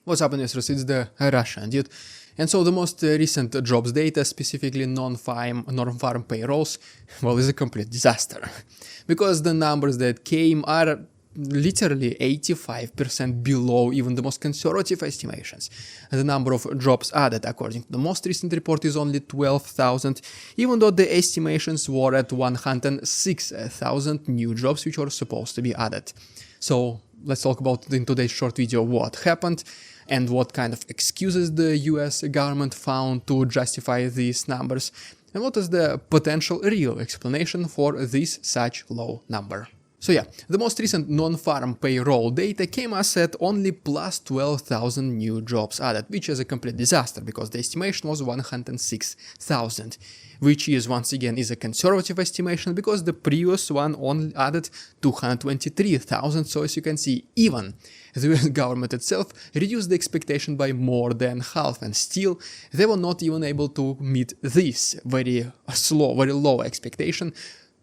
What's up, investors? It's the Russian dude. And so the most recent jobs data, specifically non-farm payrolls, well, is a complete disaster. Because the numbers that came are literally 85% below even the most conservative estimations. The number of jobs added according to the most recent report is only 12,000, even though the estimations were at 106,000 new jobs which were supposed to be added. So let's talk about in today's short video what happened and what kind of excuses the US government found to justify these numbers, and what is the potential real explanation for this such low number. So yeah, the most recent non-farm payroll data came us at only plus 12,000 new jobs added, which is a complete disaster because the estimation was 106,000, which is once again is a conservative estimation because the previous one only added 223,000. So as you can see, even the US government itself reduced the expectation by more than half, and still they were not even able to meet this very low expectation.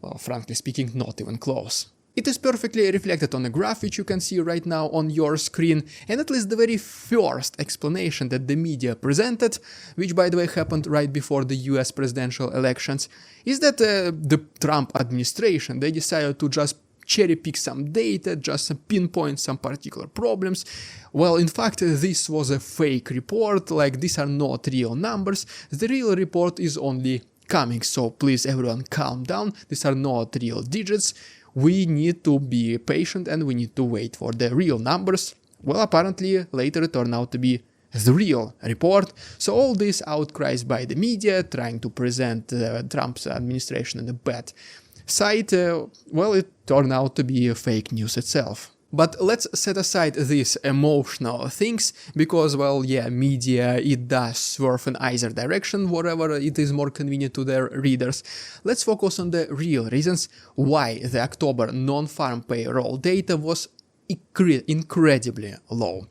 Well, frankly speaking, not even close. It is perfectly reflected on a graph which you can see right now on your screen, and at least the very first explanation that the media presented, which by the way happened right before the US presidential elections, is that the Trump administration, they decided to just cherry pick some data, just pinpoint some particular problems. Well, in fact, this was a fake report, like these are not real numbers, the real report is only coming, so please everyone calm down, these are not real digits. We need to be patient and we need to wait for the real numbers. Well, apparently later it turned out to be the real report. So all these outcries by the media trying to present Trump's administration in a bad side, well, it turned out to be fake news itself. But let's set aside these emotional things, because, well, yeah, media, it does swerve in either direction, wherever it is more convenient to their readers. Let's focus on the real reasons why the October non-farm payroll data was incredibly low.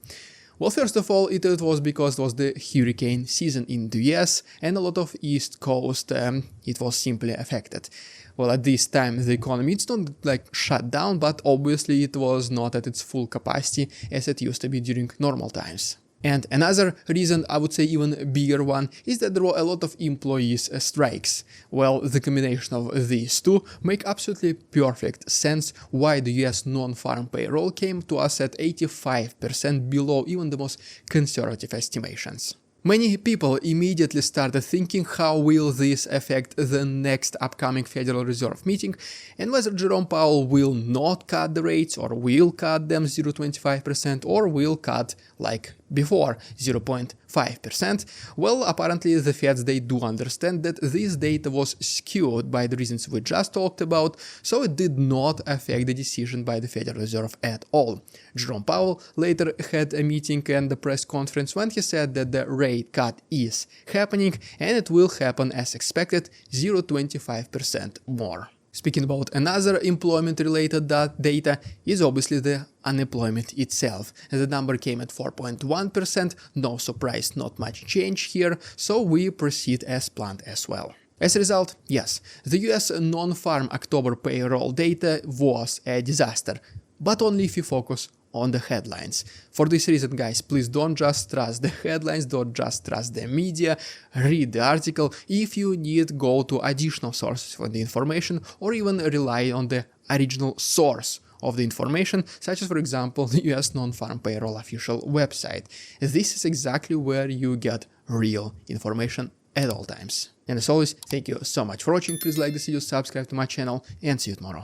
Well, first of all, it was because it was the hurricane season in the US, and a lot of East Coast, it was simply affected. Well, at this time the economy, it's not like shut down, but obviously it was not at its full capacity as it used to be during normal times. And another reason, I would say even bigger one, is that there were a lot of employees' strikes. Well, the combination of these two make absolutely perfect sense why the US non-farm payroll came to us at 85% below even the most conservative estimations. Many people immediately started thinking how will this affect the next upcoming Federal Reserve meeting and whether Jerome Powell will not cut the rates or will cut them 0.25% or will cut like before 0.5%. Well, apparently the Feds, they do understand that this data was skewed by the reasons we just talked about, so it did not affect the decision by the Federal Reserve at all. Jerome Powell later had a meeting and a press conference when he said that the rate cut is happening and it will happen as expected, 0.25% more. Speaking about another employment-related data is obviously the unemployment itself. The number came at 4.1%, no surprise, not much change here, so we proceed as planned as well. As a result, yes, the US non-farm October payroll data was a disaster, but only if you focus on the headlines. For this reason, guys, please don't just trust the headlines, don't just trust the media, read the article. If you need, go to additional sources for the information or even rely on the original source of the information, such as, for example, the US non-farm payroll official website. This is exactly where you get real information at all times. And as always, thank you so much for watching. Please like this video, subscribe to my channel, and see you tomorrow.